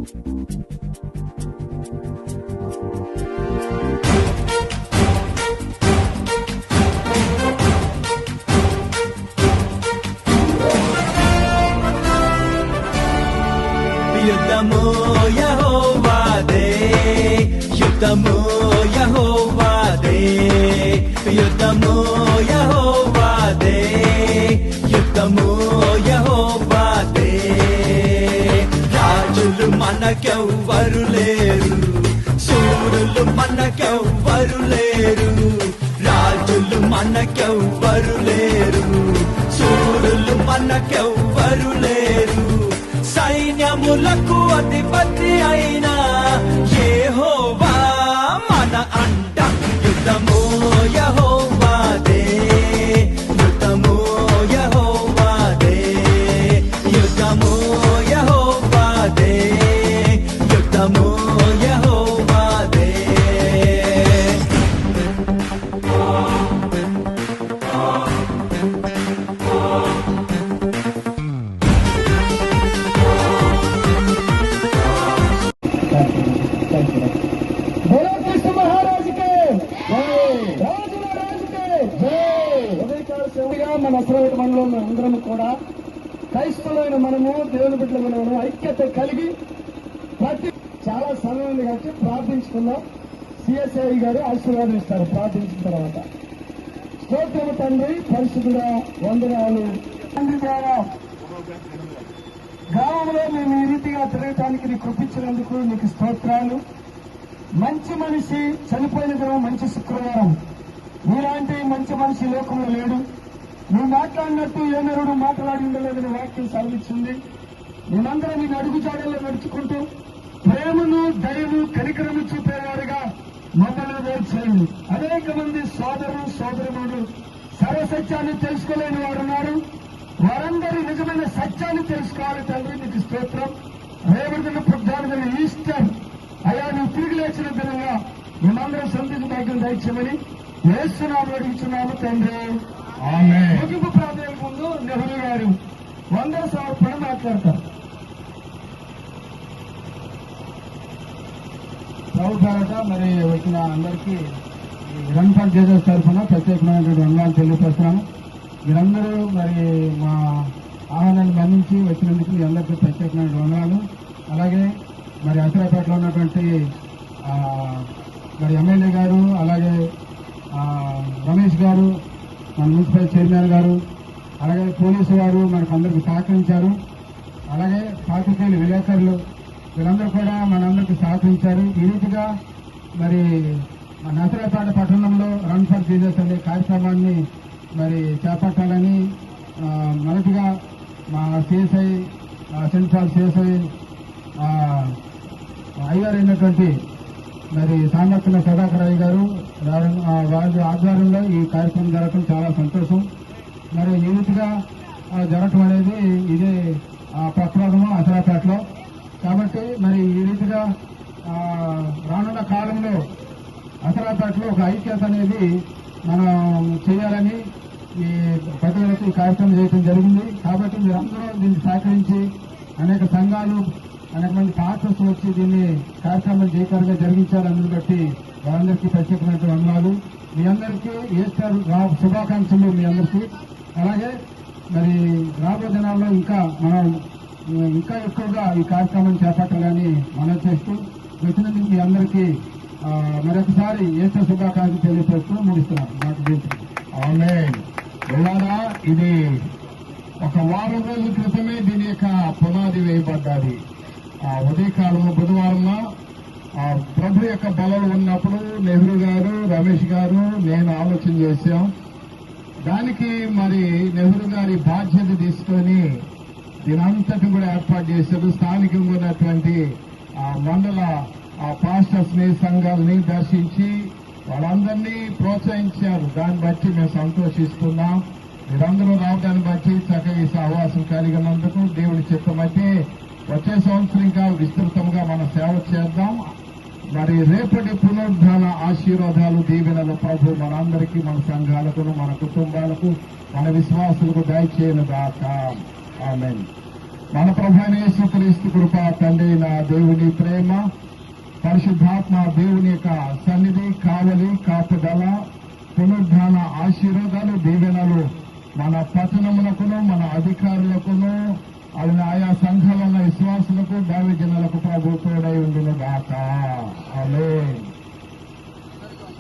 యుద్ధము యెహోవాదే, యుద్ధము యెహోవాదే, యుద్ధము యెహోవాదే, యుద్ధము యెహోవాదే. రాజులు మనకెవ్వరు లేరు, శూరులు మనకెవ్వరు లేరు. రాజులు మనకెవ్వరు లేరు, శూరులు మనకెవ్వరు లేరు. సైన్యములకు అధిపతి అయిన యెహోవా మన అంట. యుద్ధము యెహోవాదే, యుద్ధము యెహోవాదే, యుద్ధము యెహోవాదే, యుద్ధము యెహోవాదే. మన అసలు మనలో అందరం కూడా క్రైస్తవులైన మనము దేవుని బిడ్డలు మనము ఐక్యత కలిగి ప్రతి చాలా సమయం ఉంది కాబట్టి ప్రార్థించుకుందాం. సిఎస్ఐ గారు ఆశీర్వాదం ఇస్తారు ప్రార్థించిన తర్వాత. స్తోత్రము తండ్రి, పరిశుద్ధుడా, వందనాలు. తండ్రి ద్వారా గ్రామంలో మేము ఈ రీతిగా తిరగటానికి నీకు కృపించినందుకు నీకు స్తోత్రాలు. మంచి మనిషి చనిపోయిన దినం మంచి శుక్రవారం. మీలాంటి మంచి మనిషి లోకంలో లేడు. నువ్వు మాట్లాడినట్టు ఏ నరుడు మాట్లాడి ఉండలేదని వాక్యం సెలవిచ్చింది. మేమందరం నేను అడుగుజాడల్లో నడుచుకుంటూ ప్రేమను, దయను, కనికరము చూపేవారుగా మమ్మల్ని వేరు చేయండి. అనేక మంది సోదరులు, సోదరులు సర్వసత్యాన్ని తెలుసుకోలేని వారు ఉన్నారు. వారందరూ నిజమైన సత్యాన్ని తెలుసుకోవాలి. తండ్రి నీకు స్తోత్రం. రేపటి పుట్టాను ఈస్టర్ అయ్యా, నువ్వు తిరిగి లేచిన దినంగా మేమందరం సంతృప్తి భాగ్యం దయచేయమని యేసునామములో అడుగుచున్నాము తండ్రి, ఆమేన్. ముగింపు ప్రార్థన ముందు నెహ్రూ గారు 100 సమర్పణ మాట్లాడతారు. ప్రభుత్వాలట మరి వచ్చిన అందరికీ రన్ ఫర్ జీసస్ తరఫున ప్రత్యేకమైనటువంటి వందనాలు తెలియపరుస్తున్నాను. మీరందరూ మరి మా ఆహ్వానాన్ని మన్నించి వచ్చినందుకు మీ అందరికీ ప్రత్యేకమైన వందనాలు. అలాగే మరి అసరాపేటలో ఉన్నటువంటి మరి ఎమ్మెల్యే గారు, అలాగే రమేష్ గారు, మన మున్సిపల్ చైర్మన్ గారు, అలాగే పోలీసు వారు మనకు అందరికీ సహకరించారు. అలాగే పాత్రికేయులు, విలేకరులు వీళ్ళందరూ కూడా మనందరికీ సహకరించారు. ఈ రీతిగా మరి నసరాపేట పట్టణంలో రన్ ఫర్ జీసస్ అనే కార్యక్రమాన్ని మరి చేపట్టాలని మొదటిగా మా సిఎస్ఐ, సెంట్రల్ సిఎస్ఐ అయ్యారు అయినటువంటి మరి సామర్థ్య సుధాకర్ అయ్య గారు వారి ఆధ్వర్యంలో ఈ కార్యక్రమం జరగడం చాలా సంతోషం. మరి ఈ రీతిగా జరగటం అనేది ఇదే ప్రప్రథమం అసరాపేటలో. కాబట్టి మరి ఈ రీతిగా రానున్న కాలంలో అసరాపేటలో ఒక ఐక్యత అనేది మనం చేయాలని ఈ ప్రజలకు ఈ కార్యక్రమం చేయడం జరిగింది. కాబట్టి మీరందరూ దీన్ని సహకరించి అనేక సంఘాలు, అనేక మంది పాస్టర్స్ వచ్చి దీన్ని కార్యక్రమం జయకరంగా జరిగించాలి. అందుని బట్టి వారందరికీ ప్రత్యేకమైన వందనాలు. మీ అందరికీ ఈస్టర్ శుభాకాంక్షలు మీ అందరికీ. అలాగే మరి రాబోయే దినాల్లో ఇంకా ఎక్కువగా ఈ కార్యక్రమం చేపట్టాలని మనం చేస్తూ వచ్చినందుకు మీ అందరికీ మరొకసారి ఈస్టర్ శుభాకాంక్షలు తెలియజేస్తూ ముగిస్తున్నాను. ఆమేన్. ఇది ఒక వారం రోజుల క్రితమే దీని యొక్క పునాది వేయబడ్డాది. ఉదయకాలము బుధవారం ప్రభు యొక్క బలం ఉన్నప్పుడు నెహ్రూ గారు, రమేష్ గారు, నేను ఆలోచన చేశాం. దానికి మరి నెహ్రూ గారి బాధ్యత తీసుకొని దీనంతటి కూడా ఏర్పాటు చేశారు. స్థానికంగా ఉన్నటువంటి మండల పాస్టర్స్ ని, సంఘాలని దర్శించి వాళ్ళందరినీ ప్రోత్సహించారు. దాన్ని బట్టి మేము సంతోషిస్తున్నాం. మీరందరూ రావడాన్ని బట్టి చక్కగా ఈ సహవాసం కలిగినందుకు దేవుడి చిత్తమైతే వచ్చే సంవత్సరం ఇంకా విస్తృతంగా మనం సేవ చేద్దాం. మరి రేపటి పునరుద్ధాన ఆశీర్వాదాలు, దీవెనలు ప్రభు మనందరికీ, మన సంఘాలకు, మన కుటుంబాలకు, మన విశ్వాసులకు దయచేయను గాక. ఆమేన్. మన ప్రభు అయిన యేసుక్రీస్తు కృప, తండ్రి నా దేవుని ప్రేమ, పరిశుద్ధాత్మ దేవుని యొక్క సన్నిధి, కావలి, కాపుదల, పునరుద్ధాన ఆశీర్వాదాలు, దీవెనలు మన పట్టణములకును, మన అధికారులకును, అలానే ఆయా సంఘాల విశ్వాసులకు, భావి జనులకు ప్రభు తోడై ఉండును గాక. ఆమేన్.